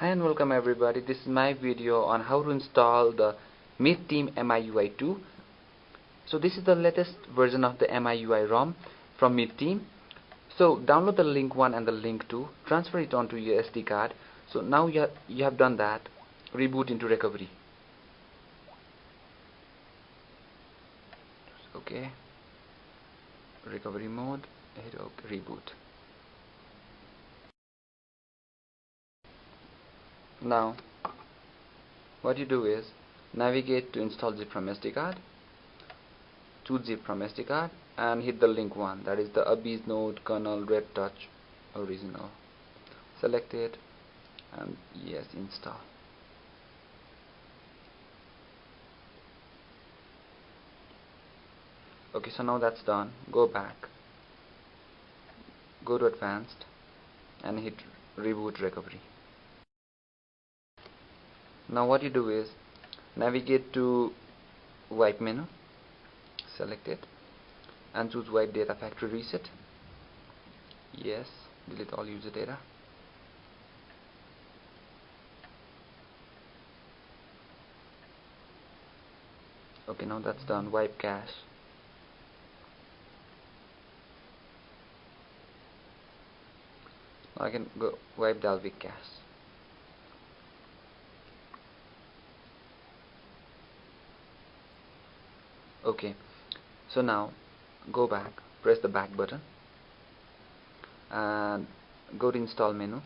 Hi and welcome everybody. This is my video on how to install the MidTeam MIUI 2. So this is the latest version of the MIUI ROM from MidTeam. So download the link 1 and the link 2, transfer it onto your SD card. So now you have done that. Reboot into recovery. Okay. Recovery mode. Hit OK. Reboot. Now what you do is navigate to install zip from SD card, choose zip from SD card and hit the link 1, that is the Abyss Node kernel red touch original. Select it and yes, install. Okay, so now that's done. Go back, go to advanced and hit reboot recovery. Now what you do is navigate to wipe menu, select it and choose wipe data factory reset. Yes, delete all user data. Okay, now that's done. Wipe cache. Now I can go wipe Dalvik cache. Okay, so now go back, press the back button and go to install menu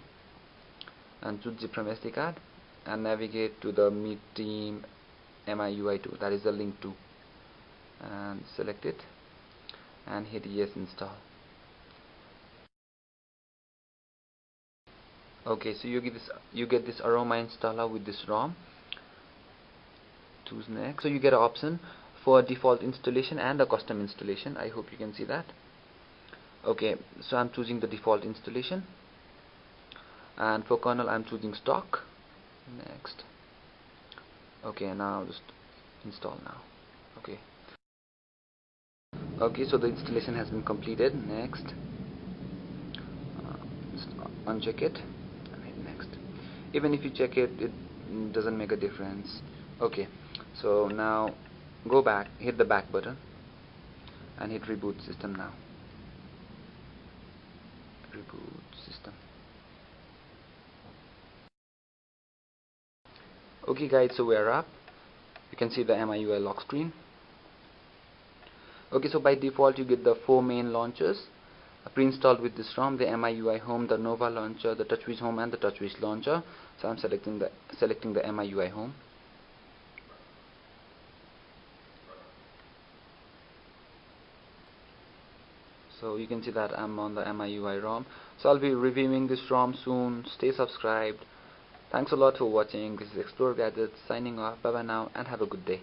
and choose zip from SD card and navigate to the MidTeam MIUI 2, that is the link 2, and select it and hit yes, install. Okay, so you get this aroma installer with this ROM. Choose next. So you get an option for default installation and a custom installation. I hope you can see that. Okay, so I'm choosing the default installation, and for kernel I'm choosing stock. Next. Okay, now just install now. Okay, so the installation has been completed. Next. Just uncheck it and hit next. Even if you check it, it doesn't make a difference. Okay, so now go back, hit the back button and hit reboot system now. Reboot system. Okay guys, so we are up. You can see the MIUI lock screen. Okay, so by default you get the 4 main launchers pre-installed with this ROM: the MIUI Home, the Nova launcher, the TouchWiz Home and the TouchWiz launcher. So I'm selecting the MIUI Home. So you can see that I'm on the MIUI ROM. So I'll be reviewing this ROM soon. Stay subscribed. Thanks a lot for watching. This is Explore Gadgets signing off. Bye bye now and have a good day.